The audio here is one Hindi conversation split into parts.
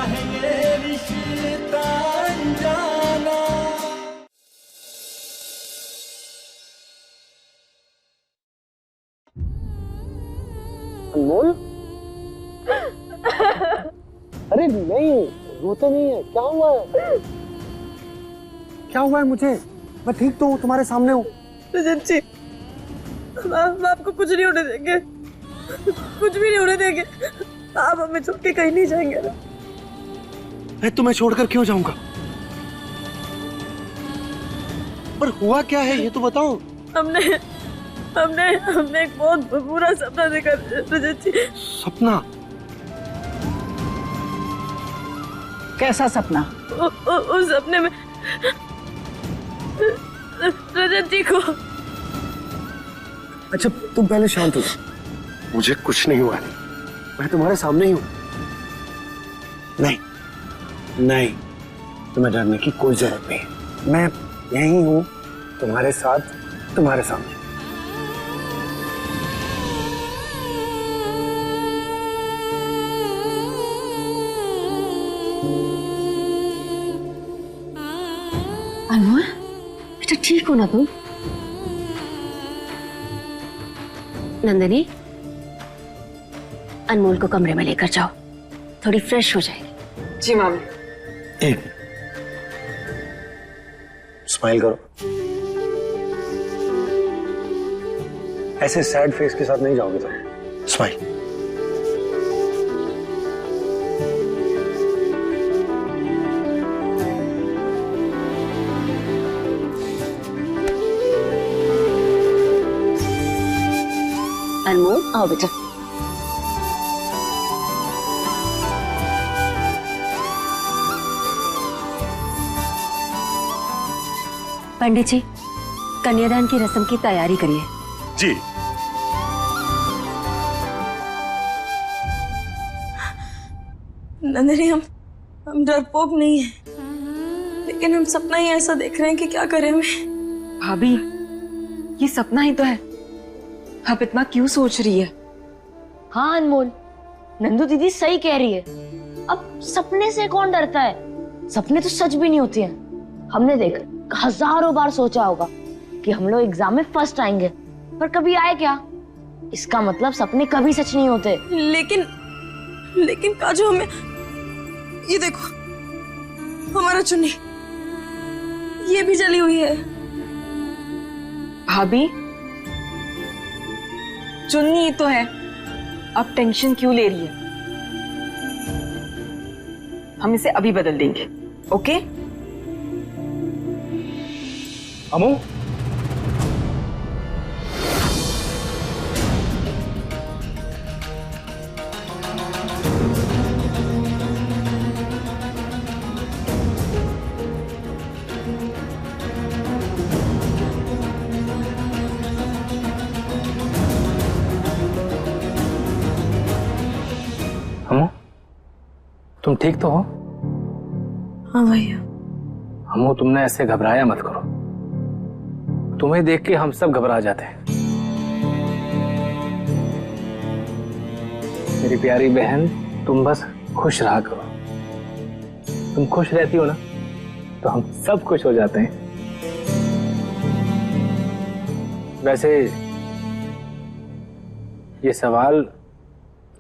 है ये रिश्ता अनजाना। अनमोल, अरे नहीं, वो तो नहीं है। क्या हुआ है? क्या हुआ है मुझे? मैं ठीक तो हूँ, तुम्हारे सामने हूँ। रजत जी, हम आपको कुछ नहीं होने देंगे, कुछ भी नहीं होने देंगे। आप हमें छोड़ के कहीं नहीं जाएंगे ना? मैं तुम्हें छोड़कर क्यों जाऊंगा? पर हुआ क्या है ये तो बताओ। हमने हमने हमने एक बहुत बुरा सपना देखा रजत जी। सपना? कैसा सपना? उस सपने में रजत जी को। अच्छा तुम पहले शांत हो। मुझे कुछ नहीं हुआ, मैं तुम्हारे सामने ही हूँ। नहीं नहीं, तुम्हें डरने की कोई जरूरत नहीं। मैं यहीं हूँ, तुम्हारे साथ, तुम्हारे सामने। अनमोल, बेटा ठीक हो ना तुम? नंदिनी, अनमोल को कमरे में लेकर जाओ, थोड़ी फ्रेश हो जाएगी। जी मामी। एक स्माइल करो। ऐसे सैड फेस के साथ नहीं जाओगे तुम। स्माइल। अनमोल आओ बेटा। पंडित जी, कन्यादान की रस्म की तैयारी करिए। जी। नंदिनी, हम डरपोक नहीं है, लेकिन हम सपना ही ऐसा देख रहे हैं कि क्या करें हमें। भाभी, ये सपना ही तो है, आप इतना क्यों सोच रही है? हाँ अनमोल, नंदू दीदी सही कह रही है। अब सपने से कौन डरता है? सपने तो सच भी नहीं होते हैं। हमने देख हजारों बार सोचा होगा कि हम लोग एग्जाम में फर्स्ट आएंगे, पर कभी आए क्या? इसका मतलब सपने कभी सच नहीं होते। लेकिन काजू, हमें ये देखो, हमारा चुन्नी ये भी जली हुई है। भाभी, चुन्नी ही तो है, आप टेंशन क्यों ले रही है? हम इसे अभी बदल देंगे, ओके? अमू, तुम ठीक तो हो? हाँ भैया। हमू, तुमने ऐसे घबराया मत करो, तुम्हें देख के हम सब घबरा जाते हैं। मेरी प्यारी बहन, तुम बस खुश रहा करो। तुम खुश रहती हो ना, तो हम सब खुश हो जाते हैं। वैसे ये सवाल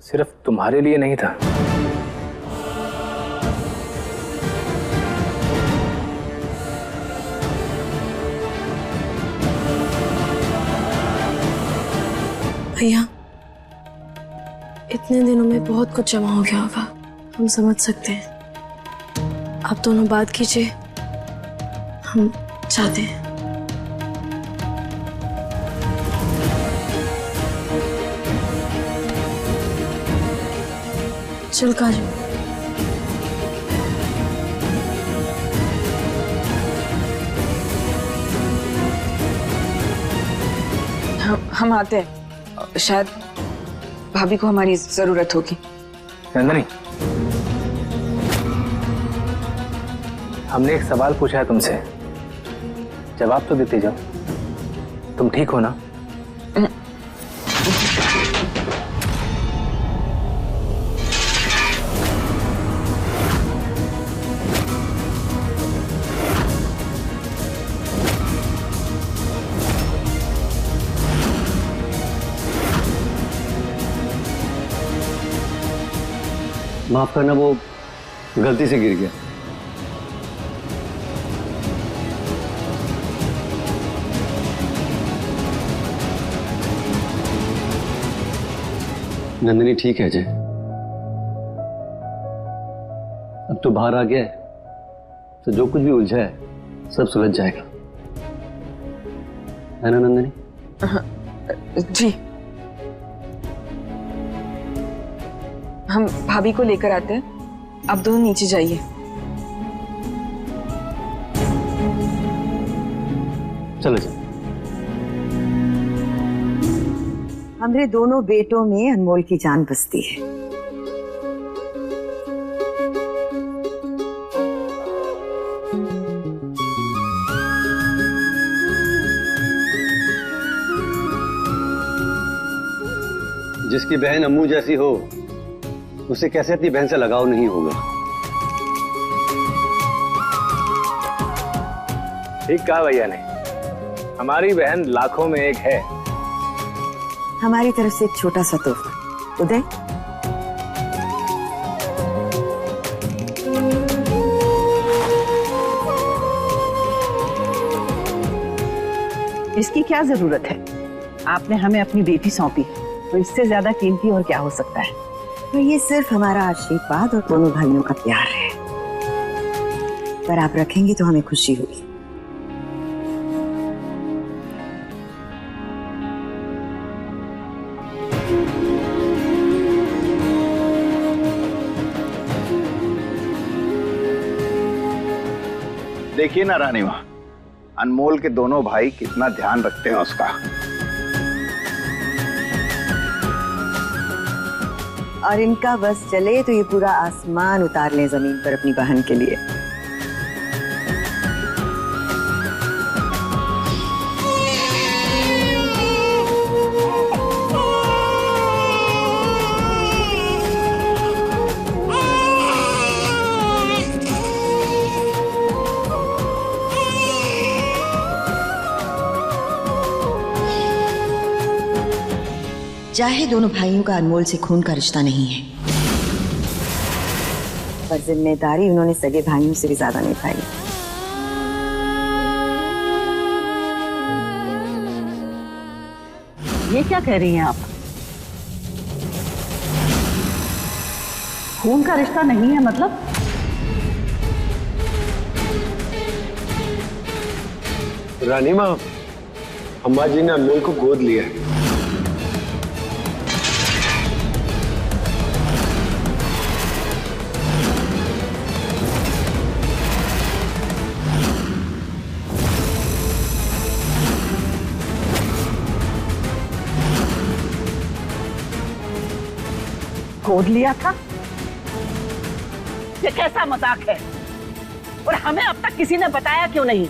सिर्फ तुम्हारे लिए नहीं था। भैया, इतने दिनों में बहुत कुछ जमा हो गया होगा, हम समझ सकते हैं। आप दोनों बात कीजिए, हम चाहते हैं। चल काजू। हम आते हैं, शायद भाभी को हमारी जरूरत होगी। नंदनी, हमने एक सवाल पूछा है तुमसे, जवाब तो देते जाओ। तुम ठीक हो ना? माफ करना, वो गलती से गिर गया। नंदिनी ठीक है अजय, अब तो बाहर आ गया है, तो जो कुछ भी उलझा है सब सुलझ जाएगा, है ना नंदिनी? जी, हम भाभी को लेकर आते हैं, आप दोनों नीचे जाइए। चलो चलो। हमारे दोनों बेटों में अनमोल की जान बसती है। जिसकी बहन अम्मू जैसी हो, उसे कैसे अपनी बहन से लगाव नहीं होगा? ठीक कहा भैया ने, हमारी बहन लाखों में एक है। हमारी तरफ से एक छोटा सा तोहफा। उदय, इसकी क्या जरूरत है? आपने हमें अपनी बेटी सौंपी, तो इससे ज्यादा कीमती और क्या हो सकता है? तो ये सिर्फ हमारा आशीर्वाद और दोनों भाइयों का प्यार है, पर आप रखेंगे तो हमें खुशी होगी। देखिए ना रानी माँ, अनमोल के दोनों भाई कितना ध्यान रखते हैं उसका। और इनका बस चले तो ये पूरा आसमान उतार लें जमीन पर अपनी बहन के लिए। चाहे दोनों भाइयों का अनमोल से खून का रिश्ता नहीं है, पर जिम्मेदारी उन्होंने सगे भाइयों से भी ज्यादा निभाई। ये क्या कह रही हैं आप? खून का रिश्ता नहीं है मतलब? रानी माँ, अम्मा जी ने अनमोल को गोद लिया है। गोद लिया था? ये कैसा मजाक है? और हमें अब तक किसी ने बताया क्यों नहीं?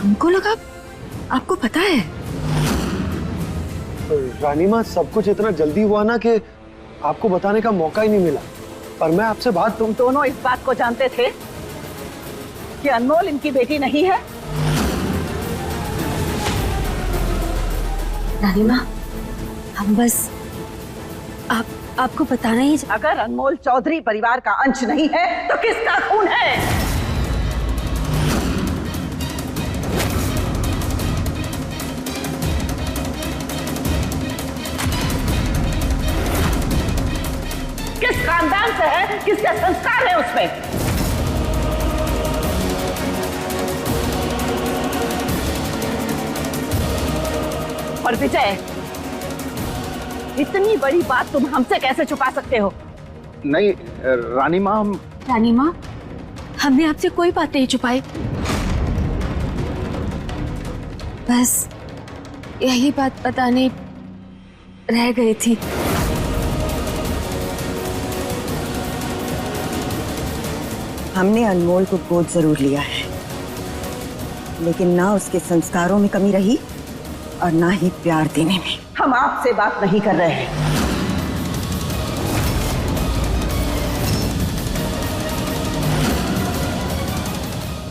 हमको लगा आपको पता है। रानी माँ, सब कुछ इतना जल्दी हुआ ना कि आपको बताने का मौका ही नहीं मिला, पर मैं आपसे बात। तुम दोनों इस बात को जानते थे कि अनमोल इनकी बेटी नहीं है? रानी माँ, हम बस आपको बताना ही। अगर अनमोल चौधरी परिवार का अंश नहीं है तो किसका खून है? किस खानदान से है? किसके संस्कार है उसमें? और विजय, इतनी बड़ी बात तुम हमसे कैसे छुपा सकते हो? नहीं रानी माँ, रानी माँ, हमने आपसे कोई बात नहीं छुपाई, बस यही बात बताने रह गई थी। हमने अनमोल को गोद जरूर लिया है, लेकिन ना उसके संस्कारों में कमी रही और ना ही प्यार देने में। हम आपसे बात नहीं कर रहे हैं,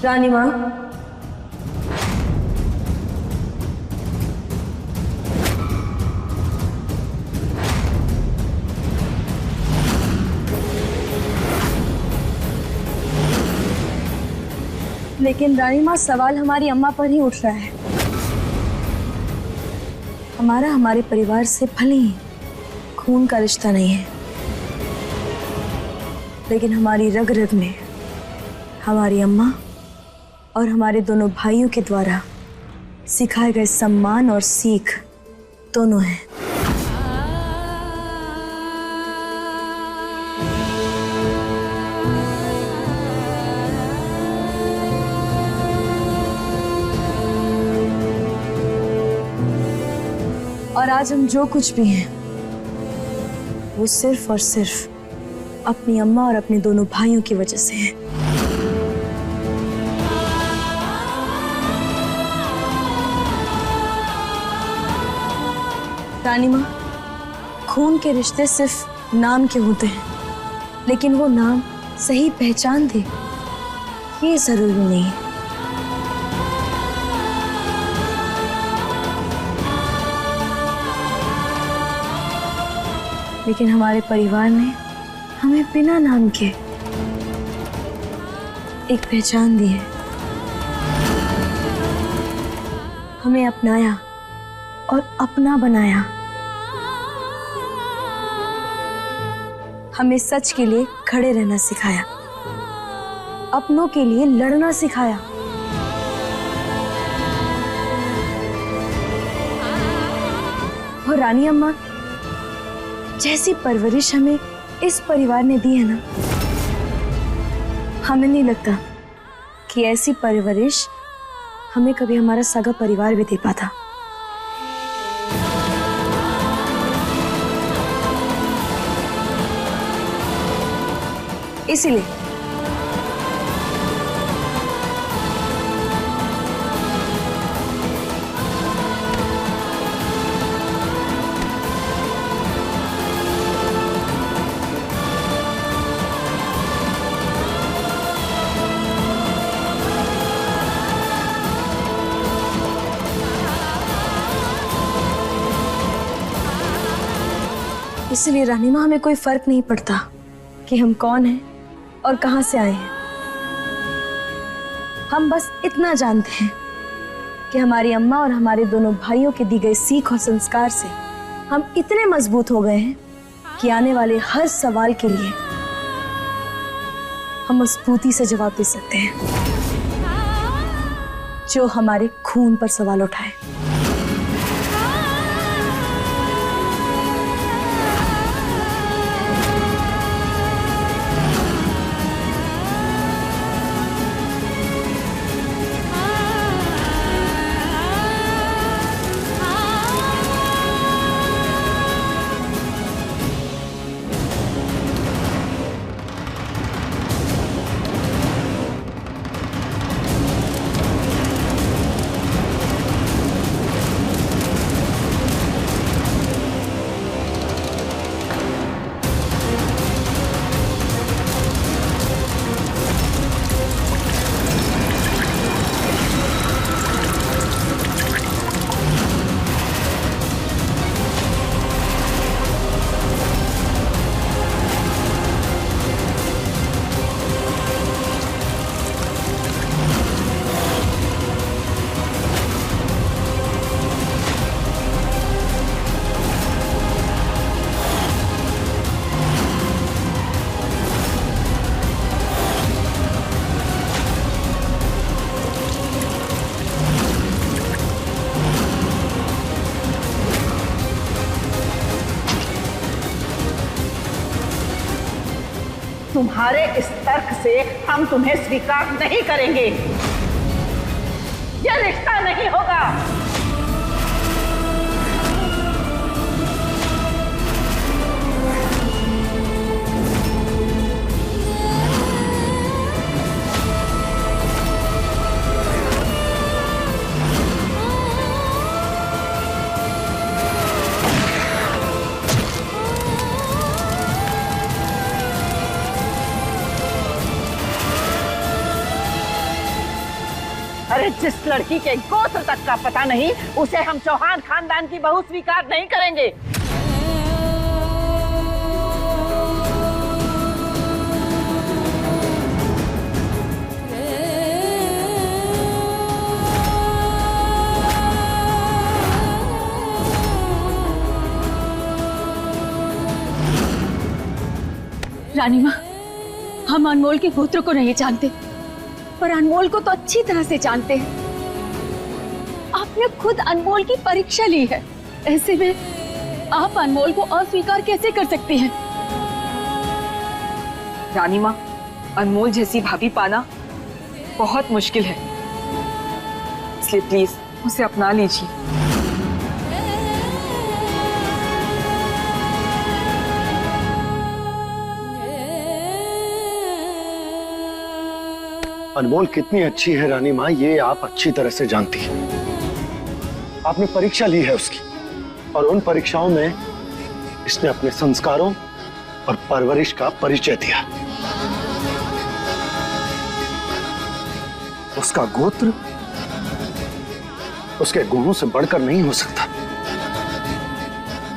रानी माँ, लेकिन रानी माँ सवाल हमारी अम्मा पर ही उठ रहा है। हमारा हमारे परिवार से भले ही खून का रिश्ता नहीं है, लेकिन हमारी रग रग में हमारी अम्मा और हमारे दोनों भाइयों के द्वारा सिखाए गए सम्मान और सीख दोनों हैं। और आज हम जो कुछ भी हैं वो सिर्फ और सिर्फ अपनी अम्मा और अपने दोनों भाइयों की वजह से है। रानी माँ, खून के रिश्ते सिर्फ नाम के होते हैं, लेकिन वो नाम सही पहचान दे ये जरूरी नहीं है। लेकिन हमारे परिवार ने हमें बिना नाम के एक पहचान दी है, हमें अपनाया और अपना बनाया, हमें सच के लिए खड़े रहना सिखाया, अपनों के लिए लड़ना सिखाया। और रानी अम्मा, जैसी परवरिश हमें इस परिवार ने दी है ना, हमें नहीं लगता कि ऐसी परवरिश हमें कभी हमारा सगा परिवार भी दे पाता। इसीलिए इसलिए रानी माँ, हमें कोई फर्क नहीं पड़ता कि हम कौन हैं और कहां से आए हैं। हम बस इतना जानते हैं कि हमारी अम्मा और हमारे दोनों भाइयों के दी गई सीख और संस्कार से हम इतने मजबूत हो गए हैं कि आने वाले हर सवाल के लिए हम मजबूती से जवाब दे सकते हैं, जो हमारे खून पर सवाल उठाए। तुम्हारे इस तर्क से हम तुम्हें स्वीकार नहीं करेंगे। यह रिश्ता नहीं होगा। अरे जिस लड़की के गोत्र तक का पता नहीं, उसे हम चौहान खानदान की बहू स्वीकार नहीं करेंगे। रानी माँ, हम अनमोल के गोत्र को नहीं जानते, पर अनमोल को तो अच्छी तरह से जानते हैं। आपने खुद अनमोल की परीक्षा ली है, ऐसे में आप अनमोल को अस्वीकार कैसे कर सकती हैं? रानी माँ, अनमोल जैसी भाभी पाना बहुत मुश्किल है, इसलिए प्लीज उसे अपना लीजिए। अनमोल कितनी अच्छी है रानी माँ, ये आप अच्छी तरह से जानती हैं। आपने परीक्षा ली है उसकी, और उन परीक्षाओं में इसने अपने संस्कारों और परवरिश का परिचय दिया। उसका गोत्र उसके गुणों से बढ़कर नहीं हो सकता।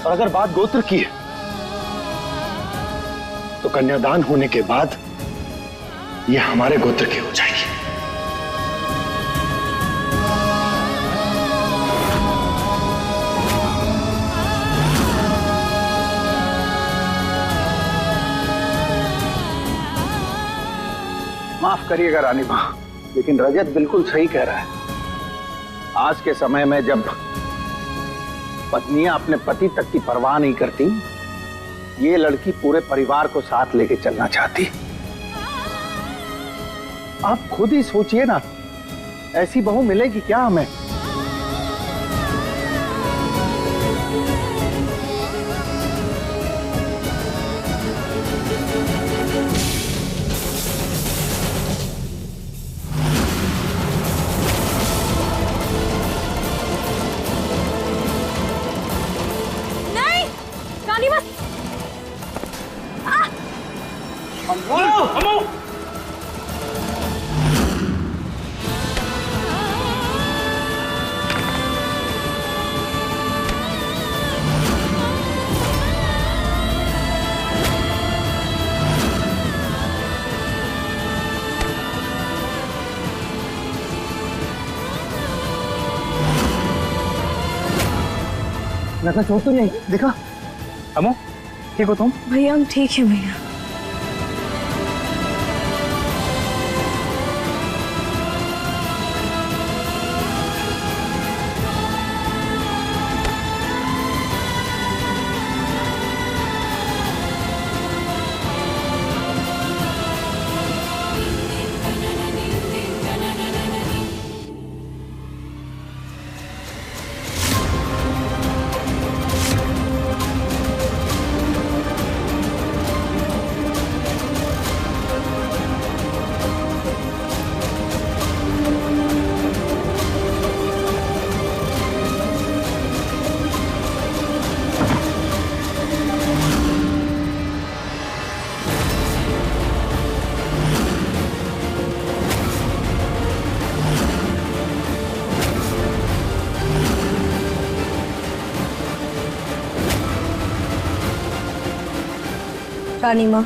और अगर बात गोत्र की है, तो कन्यादान होने के बाद ये हमारे गोत्र की हो जाएगी। माफ करिएगा रानी माँ, लेकिन रजत बिल्कुल सही कह रहा है। आज के समय में जब पत्नियां अपने पति तक की परवाह नहीं करती, ये लड़की पूरे परिवार को साथ लेके चलना चाहती। आप खुद ही सोचिए ना, ऐसी बहू मिलेगी क्या हमें? नहीं, रानी माँ, लगता चोट तो नहीं देखा? अमो, ठीक हो तुम? भैया हम ठीक है भैया। रानी माँ,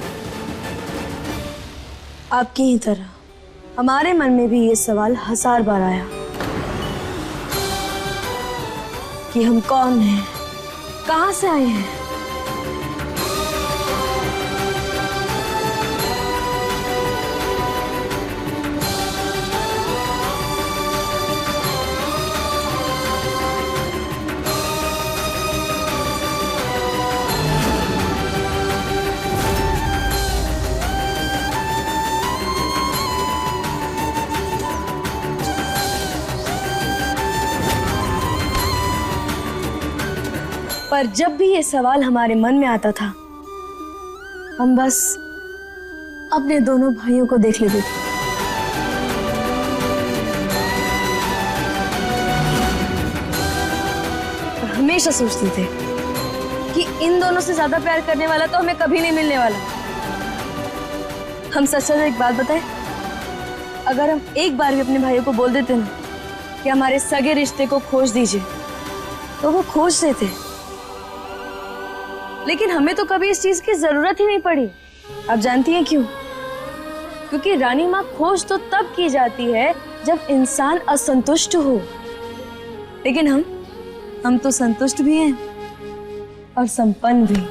आपकी ही तरह हमारे मन में भी ये सवाल 1000 बार आया कि हम कौन हैं, कहां से आए हैं। पर जब भी ये सवाल हमारे मन में आता था, हम बस अपने दोनों भाइयों को देख लेते थे। और हमेशा सोचते थे कि इन दोनों से ज्यादा प्यार करने वाला तो हमें कभी नहीं मिलने वाला। हम सच सच एक बात बताएं, अगर हम एक बार भी अपने भाइयों को बोल देते ना कि हमारे सगे रिश्ते को खोज दीजिए, तो वो खोज देते। लेकिन हमें तो कभी इस चीज की जरूरत ही नहीं पड़ी। आप जानती हैं क्यों? क्योंकि रानी माँ खोज तो तब की जाती है जब इंसान असंतुष्ट हो। लेकिन हम तो संतुष्ट भी हैं और संपन्न भी।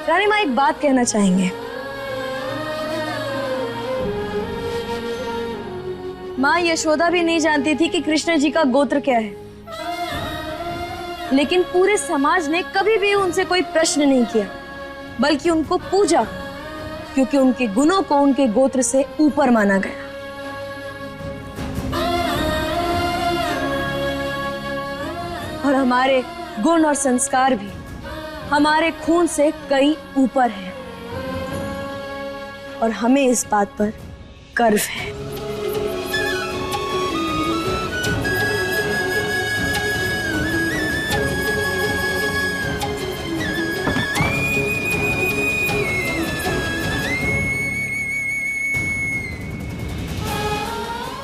रानी माँ एक बात कहना चाहेंगे। माँ यशोदा भी नहीं जानती थी कि कृष्ण जी का गोत्र क्या है, लेकिन पूरे समाज ने कभी भी उनसे कोई प्रश्न नहीं किया, बल्कि उनको पूजा, क्योंकि उनके गुणों को उनके गोत्र से ऊपर माना गया। और हमारे गुण और संस्कार भी हमारे खून से कई ऊपर हैं, और हमें इस बात पर गर्व है।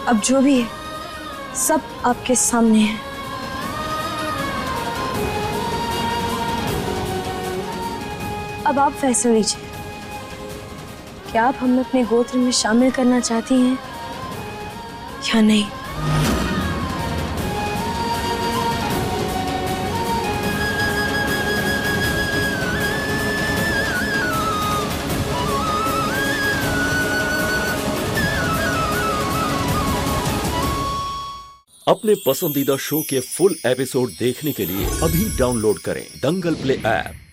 अब जो भी है सब आपके सामने है। अब आप फैसला लीजिए, क्या आप हमें अपने गोत्र में शामिल करना चाहती हैं या नहीं? अपने पसंदीदा शो के फुल एपिसोड देखने के लिए अभी डाउनलोड करें दंगल प्ले ऐप।